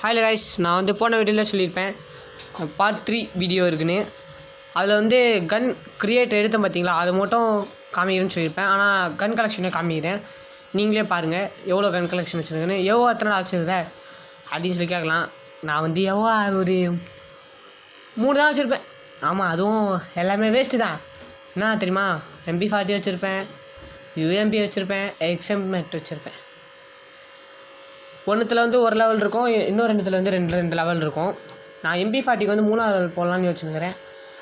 Hi guys, நான் வந்து போன வீடியோவில் சொல்லியிருப்பேன் பார்ட் 3 வீடியோ இருக்குன்னு. அதில் வந்து கன் கிரியேட் எடுத்தேன் பார்த்தீங்களா, அது மட்டும் காமிக்கிறேன்னு சொல்லியிருப்பேன். ஆனால் கன் கலெக்ஷனை காமிக்கிறேன், நீங்களே பாருங்கள் எவ்வளோ கன் கலெக்ஷன் வச்சுருக்குன்னு. எவ்வளோ எத்தனை நாள் வச்சுருக்க அப்படின்னு சொல்லி கேட்கலாம். நான் வந்து எவ்வளோ ஒரு 3 தான் வச்சுருப்பேன். ஆமாம், அதுவும் எல்லாமே வேஸ்ட்டு தான். என்ன தெரியுமா, MP40 வச்சுருப்பேன், UMP வச்சுருப்பேன், XM8 வச்சுருப்பேன். ஒன்றுத்தில் வந்து ஒரு லெவல் இருக்கும், இன்னும் ரெண்டுத்தில் வந்து ரெண்டு லெவல் இருக்கும். நான் MP40க்கு வந்து 3ஆவது லெவல் போடலான்னு வச்சுருக்கிறேன்.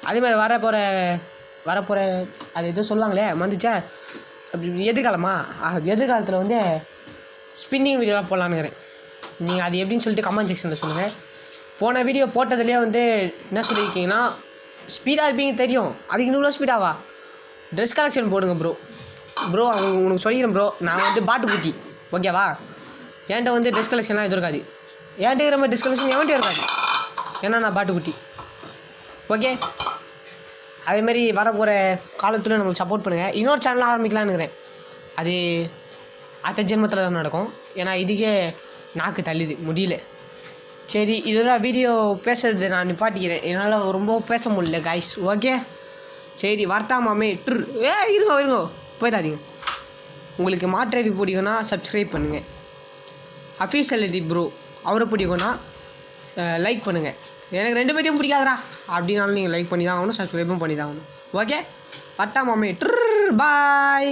அதேமாதிரி வரப்போகிற அது எதுவும் சொல்லுவாங்களே வந்துச்சா அப்படி எதிர்காலத்தில் வந்து ஸ்பின்னிங் வீடியோலாம் போடலான்னுக்கிறேன். நீங்கள் அது எப்படின்னு சொல்லிட்டு கமெண்ட் செக்ஷனில் சொல்லுங்கள். போன வீடியோ போட்டதுலேயே வந்து என்ன சொல்லியிருக்கீங்கன்னா, ஸ்பீடாக இருப்பீங்க தெரியும், அதுக்கு இன்னும் ஸ்பீடாவா ட்ரெஸ் கலெக்ஷன் போடுங்க ப்ரோ உனக்கு சொல்லிக்கிறேன் ப்ரோ. நான் வந்து பாட்டு குட்டி ஓகேவா, என்கிட்ட வந்து ட்ரெஸ் கலெக்ஷன்லாம் எதுவும் இருக்காது. என்கிட்ட இருக்கிற மாதிரி ட்ரெஸ் கலெக்ஷன் எவன்ட்டே இருக்காது, ஏன்னா நான் பாட்டுக்குட்டி ஓகே. அதேமாரி வரப்போகிற காலத்தில் நம்மளுக்கு சப்போர்ட் பண்ணுங்கள். இன்னொரு சேனல் ஆரம்பிக்கலான்னுக்கிறேன், அது அடுத்த ஜென்மத்தில் தான் நடக்கும். ஏன்னா இதுக்கே நாக்கு தள்ளுது, முடியல. சரி, இதெல்லாம் வீடியோ பேசுறது நான் நிப்பாட்டிக்கிறேன், என்னால் ரொம்ப பேச முடியல காய்ஸ் ஓகே. சரி வரட்டாமாமே இருங்கோ போய்டாதீங்க. உங்களுக்கு மாற்றவி பிடிக்குன்னா சப்ஸ்கிரைப் பண்ணுங்கள். அஃபீஷியல் ப்ரோ அவரை பிடிக்கும்னா லைக் பண்ணுங்கள். எனக்கு 2 பேரையும் பிடிக்காதரா அப்படின்னாலும் நீங்கள் லைக் பண்ணி தான் ஆகணும், சப்ஸ்கிரைபும் பண்ணி தான் ஆகணும் ஓகே. வரட்டாமாமே பாய்.